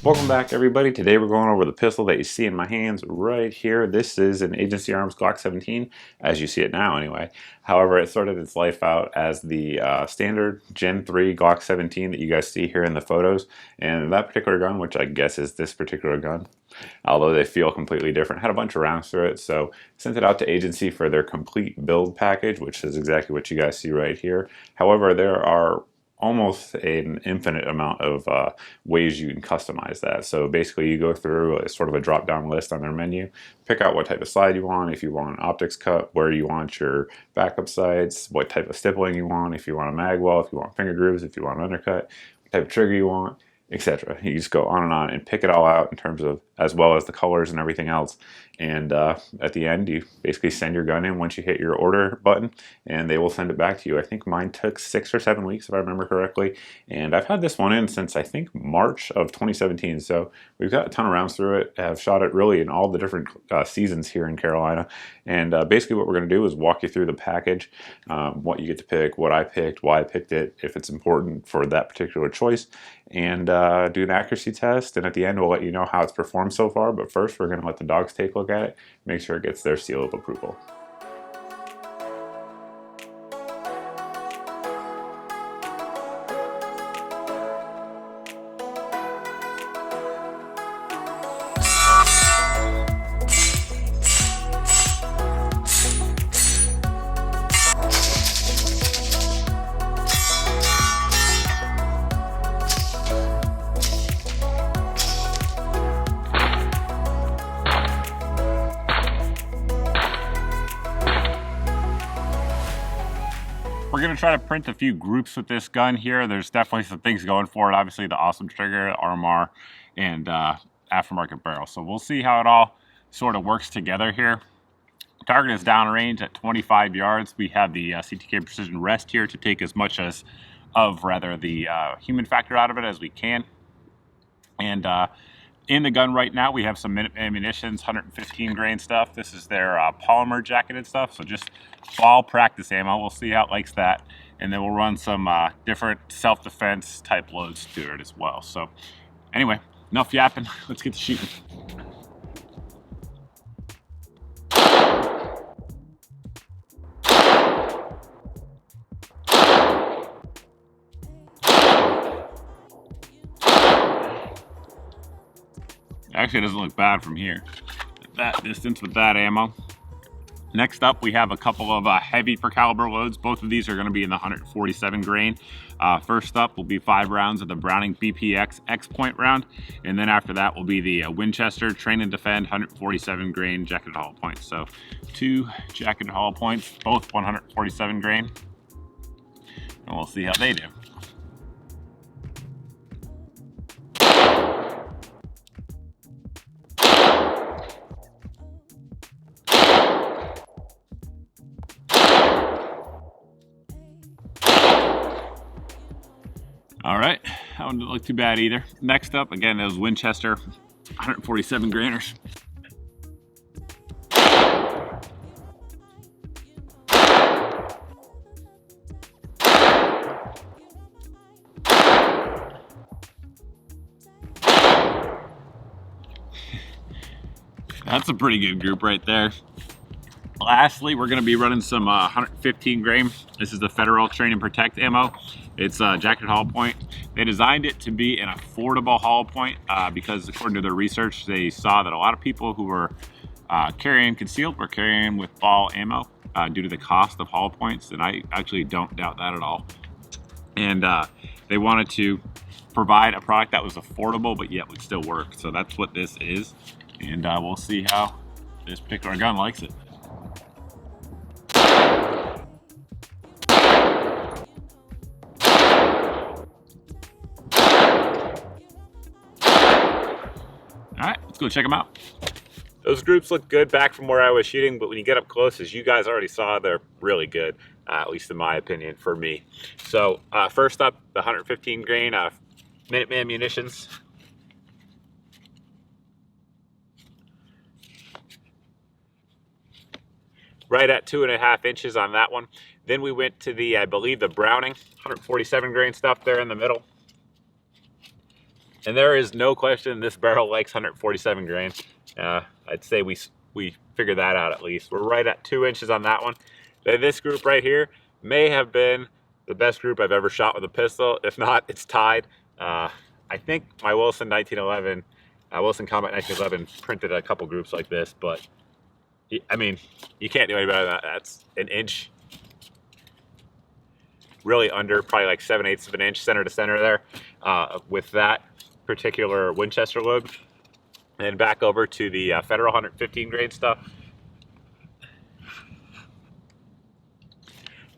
Welcome back, everybody. Today we're going over the pistol that you see in my hands right here. This is an Agency Arms Glock 17, as you see it now anyway. However, it started its life out as the standard Gen 3 Glock 17 that you guys see here in the photos. And that particular gun, which I guess is this particular gun, although they feel completely different, had a bunch of rounds through it. So sent it out to Agency for their complete build package, which is exactly what you guys see right here. However, there are almost an infinite amount of ways you can customize that. So basically you go through a sort of a drop down list on their menu, pick out what type of slide you want, if you want an optics cut, where you want your backup sights, what type of stippling you want, if you want a mag well, if you want finger grooves, if you want an undercut, what type of trigger you want, etc. You just go on and pick it all out in terms of, as well as the colors and everything else. And at the end, you basically send your gun in once you hit your order button, and they will send it back to you. I think mine took 6 or 7 weeks, if I remember correctly. And I've had this one in since, I think, March of 2017. So we've got a ton of rounds through it. I've shot it really in all the different seasons here in Carolina. And basically what we're going to do is walk you through the package, what you get to pick, what I picked, why I picked it, if it's important for that particular choice, and do an accuracy test. And at the end, we'll let you know how it's performed so far. But first, we're going to let the dogs take a look at it, make sure it gets their seal of approval. We're going to try to print a few groups with this gun here. There's definitely some things going for it. Obviously the awesome trigger, RMR, and aftermarket barrel. So we'll see how it all sort of works together here. Target is downrange at 25 yards. We have the CTK Precision Rest here to take as much as the human factor out of it as we can. And in the gun right now, we have some ammunitions, 115 grain stuff. This is their polymer jacketed stuff, so just ball practice ammo. We'll see how it likes that. And then we'll run some different self-defense type loads to it as well. So anyway, enough yapping. Let's get to shooting. Actually, it doesn't look bad from here at that distance with that ammo. Next up, we have a couple of heavy per caliber loads. Both of these are going to be in the 147 grain. First up will be 5 rounds of the Browning BPX X-Point round, and then after that will be the Winchester Train and Defend 147 grain jacketed hollow points. So 2 jacketed hollow points, both 147 grain, and we'll see how they do. All right, that one didn't look too bad either. Next up, again, those Winchester 147 grainers. That's a pretty good group right there. Lastly, we're going to be running some 115 grain. This is the Federal Train and Protect ammo. It's a jacketed hollow point. They designed it to be an affordable hollow point because according to their research, they saw that a lot of people who were carrying concealed were carrying with ball ammo due to the cost of hollow points, and I actually don't doubt that at all. And they wanted to provide a product that was affordable but yet would still work. So that's what this is, and we'll see how this particular gun likes it. All right, let's go check them out. Those groups look good back from where I was shooting, but when you get up close, as you guys already saw, they're really good, at least in my opinion, for me. So first up, the 115 grain Minuteman munitions. Right at 2.5 inches on that one. Then we went to the, I believe, the Browning 147 grain stuff there in the middle. And there is no question this barrel likes 147 grain. I'd say we figured that out at least. We're right at 2 inches on that one. This group right here may have been the best group I've ever shot with a pistol. If not, it's tied. I think my Wilson 1911, Wilson Combat 1911 printed a couple groups like this, but I mean, you can't do any better than that. That's an inch, really under, probably like 7/8 of an inch, center to center there, with that particular Winchester load. And back over to the Federal 115 grain stuff.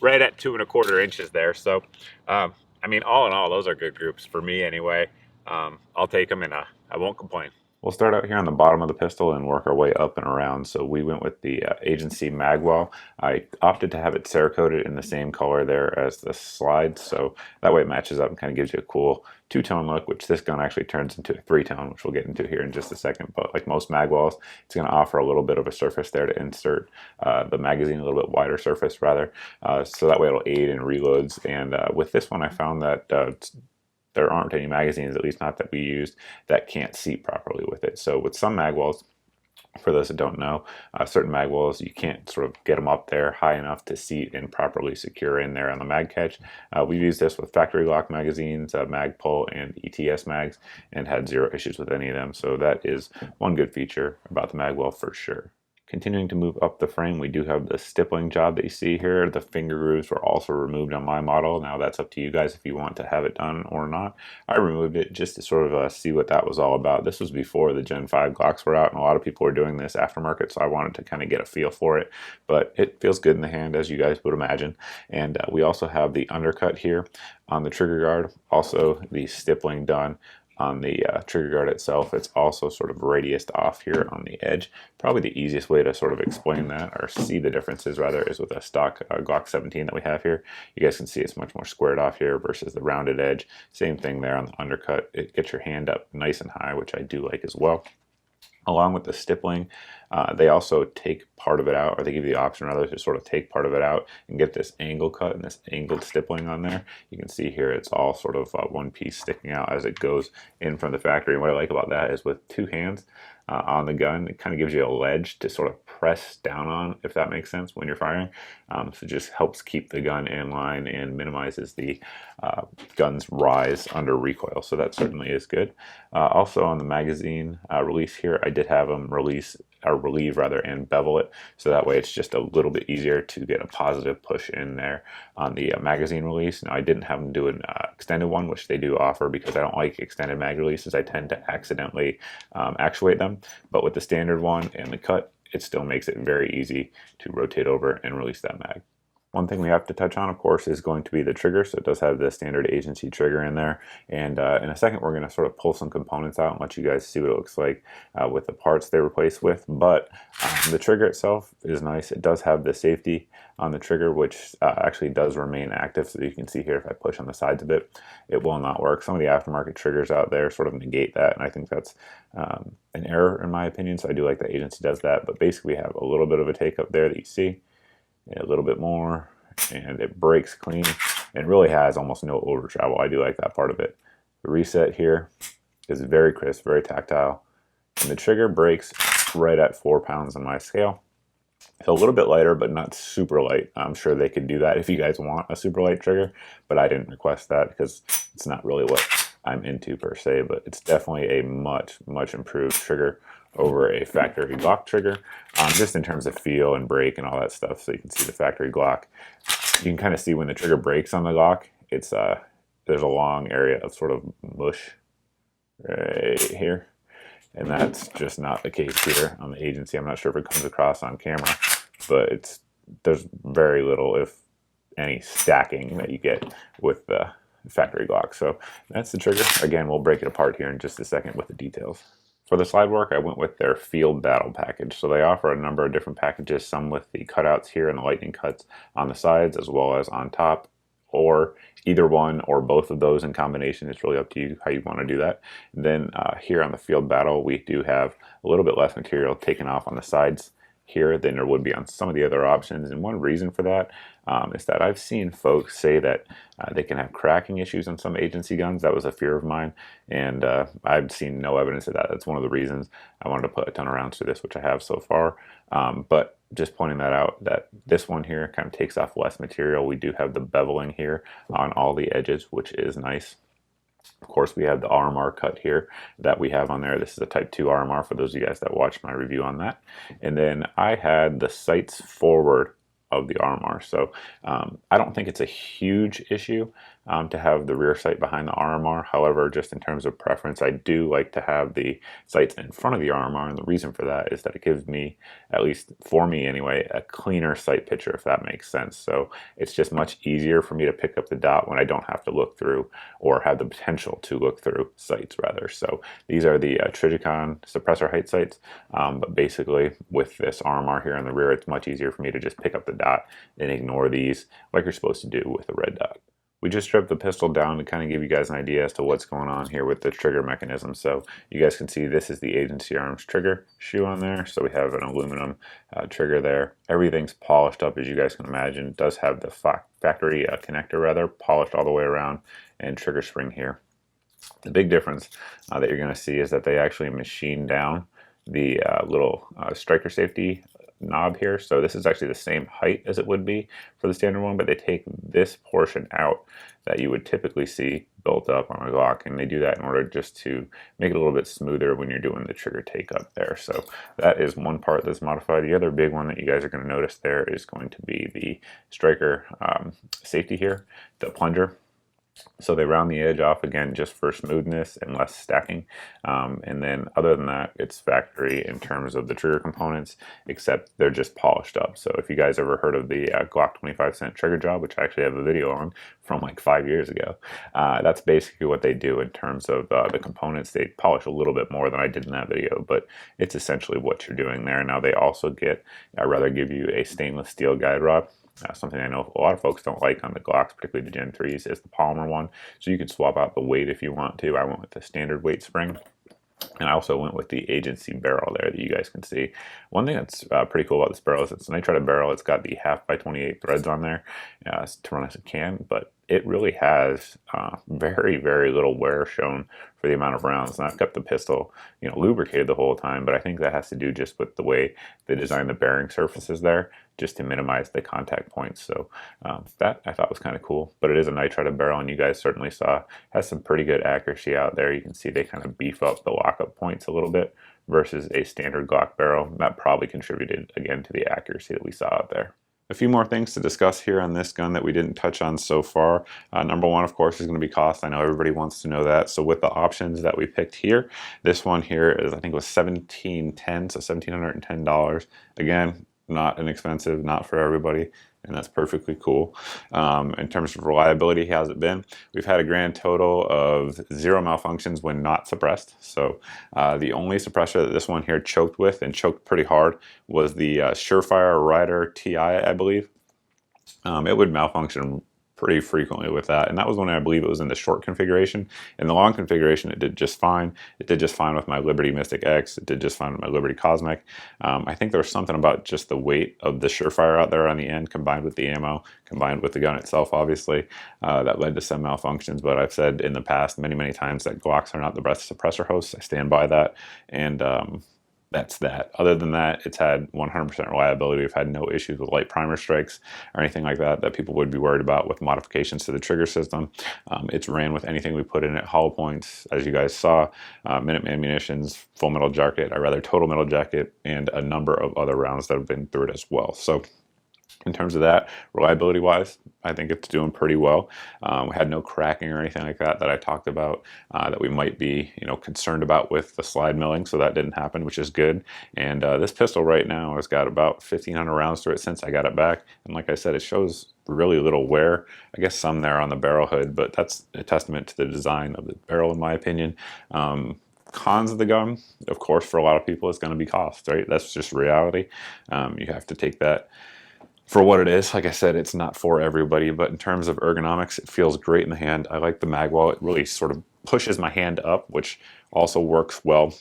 Right at 2¼ inches there. So, I mean, all in all, those are good groups for me anyway. I'll take them and I won't complain. We'll start out here on the bottom of the pistol and work our way up and around. So we went with the Agency Magwell. I opted to have it Cerakoted in the same color there as the slides, so that way it matches up and kind of gives you a cool two-tone look, which this gun actually turns into a three-tone, which we'll get into here in just a second. But like most Magwells, it's going to offer a little bit of a surface there to insert the magazine, a little bit wider surface rather, so that way it'll aid in reloads. And with this one, I found that there aren't any magazines, at least not that we used, that can't seat properly with it. So with some magwells, for those that don't know, certain magwells, you can't sort of get them up there high enough to seat and properly secure in there on the mag catch. We've used this with factory Glock magazines, Magpul, and ETS mags, and had zero issues with any of them. So that is one good feature about the magwell for sure. Continuing to move up the frame, we do have the stippling job that you see here. The finger grooves were also removed on my model. Now that's up to you guys if you want to have it done or not. I removed it just to sort of see what that was all about. This was before the Gen 5 Glocks were out, and a lot of people were doing this aftermarket, so I wanted to kind of get a feel for it. But it feels good in the hand, as you guys would imagine. And we also have the undercut here on the trigger guard. Also the stippling done on the trigger guard itself. It's also sort of radiused off here on the edge. Probably the easiest way to sort of explain that, or see the differences rather, is with a stock Glock 17 that we have here. You guys can see it's much more squared off here versus the rounded edge. Same thing there on the undercut. It gets your hand up nice and high, which I do like as well. Along with the stippling, they also take part of it out, or they give you the option rather to sort of take part of it out and get this angle cut and this angled stippling on there. You can see here it's all sort of one piece sticking out as it goes in from the factory. And what I like about that is with two hands on the gun, it kind of gives you a ledge to sort of press down on, if that makes sense, when you're firing. So it just helps keep the gun in line and minimizes the gun's rise under recoil. So that certainly is good. Also on the magazine release here, I did have them relieve rather, and bevel it, so that way it's just a little bit easier to get a positive push in there on the magazine release. Now I didn't have them do an extended one, which they do offer, because I don't like extended mag releases. I tend to accidentally actuate them, but with the standard one and the cut, it still makes it very easy to rotate over and release that mag. One thing we have to touch on, of course, is going to be the trigger. So it does have the standard agency trigger in there. And in a second, we're going to sort of pull some components out and let you guys see what it looks like with the parts they replace with. But the trigger itself is nice. It does have the safety on the trigger, which actually does remain active. So you can see here, if I push on the sides a bit, it will not work. Some of the aftermarket triggers out there sort of negate that. And I think that's an error in my opinion. So I do like that agency does that. But basically, we have a little bit of a take up there that you see. A little bit more, and it breaks clean and really has almost no over travel. I do like that part of it. The reset here is very crisp, very tactile, and the trigger breaks right at 4 pounds on my scale. It's a little bit lighter, but not super light. I'm sure they could do that if you guys want a super light trigger, but I didn't request that because it's not really what I'm into per se. But it's definitely a much improved trigger over a factory Glock trigger, just in terms of feel and break and all that stuff. So you can see the factory Glock. You can kind of see when the trigger breaks on the Glock, it's there's a long area of sort of mush right here, and that's just not the case here on the agency. I'm not sure if it comes across on camera, but there's very little, if any, stacking that you get with the factory Glock. So that's the trigger. Again, we'll break it apart here in just a second with the details. For the slide work, I went with their Field Battle package. So they offer a number of different packages, some with the cutouts here and the lightning cuts on the sides as well as on top, or either one or both of those in combination. It's really up to you how you want to do that. And then here on the Field Battle, we do have a little bit less material taken off on the sides here than there would be on some of the other options. And one reason for that is that I've seen folks say that they can have cracking issues on some agency guns. That was a fear of mine, and I've seen no evidence of that. That's one of the reasons I wanted to put a ton of rounds through this, which I have so far. But just pointing that out, that this one here kind of takes off less material. We do have the beveling here on all the edges, which is nice. Of course, we have the RMR cut here that we have on there. This is a Type 2 RMR for those of you guys that watched my review on that. And then I had the sights forward of the RMR. So I don't think it's a huge issue to have the rear sight behind the RMR. However, just in terms of preference, I do like to have the sights in front of the RMR, and the reason for that is that it gives me, at least for me anyway, a cleaner sight picture, if that makes sense. So it's just much easier for me to pick up the dot when I don't have to look through, or have the potential to look through sights rather. So these are the Trijicon suppressor height sights, but basically with this RMR here in the rear, it's much easier for me to just pick up the dot and ignore these like you're supposed to do with a red dot. We just stripped the pistol down to kind of give you guys an idea as to what's going on here with the trigger mechanism. So you guys can see this is the Agency Arms trigger shoe on there. So we have an aluminum trigger there. Everything's polished up, as you guys can imagine. It does have the factory connector rather, polished all the way around, and trigger spring here. The big difference that you're going to see is that they actually machine down the little striker safety knob here. So this is actually the same height as it would be for the standard one, but they take this portion out that you would typically see built up on a Glock, and they do that in order just to make it a little bit smoother when you're doing the trigger take up there. So that is one part that's modified. The other big one that you guys are going to notice there is going to be the striker safety here, the plunger. So they round the edge off again just for smoothness and less stacking. And then other than that, it's factory in terms of the trigger components, except they're just polished up. So if you guys ever heard of the Glock 25-cent trigger job, which I actually have a video on from like 5 years ago, that's basically what they do in terms of the components. They polish a little bit more than I did in that video, but it's essentially what you're doing there. Now they also get, I'd rather give you a stainless steel guide rod. Something I know a lot of folks don't like on the Glocks, particularly the Gen 3s, is the polymer one. So you can swap out the weight if you want to. I went with the standard weight spring. And I also went with the agency barrel there that you guys can see. One thing that's pretty cool about this barrel is it's an nitride barrel. It's got the 1/2x28 threads on there to run as a can, but it really has very, very little wear shown for the amount of rounds. And I've kept the pistol, lubricated the whole time, but I think that has to do just with the way they design the bearing surfaces there, just to minimize the contact points. So that I thought was kind of cool. But it is a nitride barrel, and you guys certainly saw has some pretty good accuracy out there. You can see they kind of beef up the lockup points a little bit versus a standard Glock barrel. That probably contributed again to the accuracy that we saw out there. A few more things to discuss here on this gun that we didn't touch on so far. Number one, of course, is going to be cost. I know everybody wants to know that. So with the options that we picked here, this one here is, I think it was $1,710, so $1,710. Again, not inexpensive, not for everybody, and that's perfectly cool. In terms of reliability, how's it been? We've had a grand total of 0 malfunctions when not suppressed. So the only suppressor that this one here choked with, and choked pretty hard, was the Surefire Rider TI, I believe. It would malfunction pretty frequently with that, and that was when I believe it was in the short configuration. In the long configuration, it did just fine. It did just fine with my Liberty Mystic X. It did just fine with my Liberty Cosmic. I think there was something about just the weight of the Surefire out there on the end, combined with the ammo, combined with the gun itself, obviously, that led to some malfunctions. But I've said in the past many, many times that Glocks are not the best suppressor hosts. I stand by that, and that's that. Other than that, it's had 100% reliability. We've had no issues with light primer strikes or anything like that that people would be worried about with modifications to the trigger system. It's ran with anything we put in it. Hollow points, as you guys saw, Minuteman munitions, full metal jacket, or rather total metal jacket, and a number of other rounds that have been through it as well. So in terms of that, reliability wise, I think it's doing pretty well. We had no cracking or anything like that I talked about that we might be concerned about with the slide milling, so that didn't happen, which is good. And this pistol right now has got about 1,500 rounds through it since I got it back, and like I said, it shows really little wear. I guess some there on the barrel hood, but that's a testament to the design of the barrel in my opinion. Cons of the gun, of course, for a lot of people, it's going to be cost, right? That's just reality. You have to take that for what it is. Like I said, it's not for everybody, but in terms of ergonomics, it feels great in the hand. I like the mag wall. It really sort of pushes my hand up, which also works well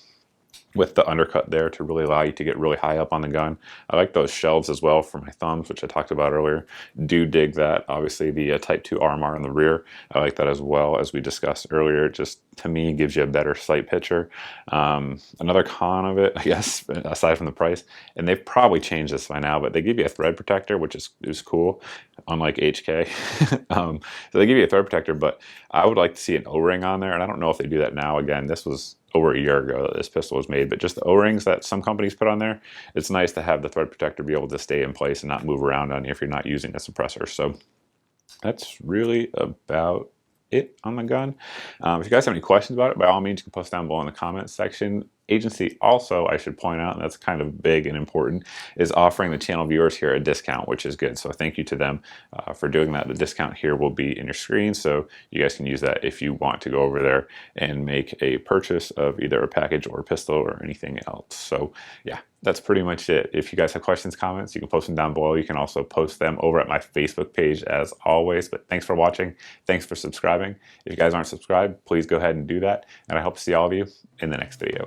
with the undercut there to really allow you to get really high up on the gun. I like those shelves as well for my thumbs, which I talked about earlier. Do dig that. Obviously the Type 2 RMR in the rear, I like that as well, as we discussed earlier. It just, to me, gives you a better sight picture. Another con of it, I guess, aside from the price, and they've probably changed this by now, but they give you a thread protector, which is cool, unlike HK. So they give you a thread protector, but I would like to see an O-ring on there, and I don't know if they do that now. Again, this was over a year ago that this pistol was made, but just the O-rings that some companies put on there, it's nice to have the thread protector be able to stay in place and not move around on you if you're not using a suppressor. So that's really about it on the gun. If you guys have any questions about it, by all means, you can post down below in the comments section. Agency also, I should point out, and that's kind of big and important, is offering the channel viewers here a discount, which is good. So thank you to them for doing that. The discount here will be in your screen, so you guys can use that if you want to go over there and make a purchase of either a package or a pistol or anything else. So yeah, that's pretty much it. If you guys have questions, comments, you can post them down below. You can also post them over at my Facebook page as always. But thanks for watching. Thanks for subscribing. If you guys aren't subscribed, please go ahead and do that. And I hope to see all of you in the next video.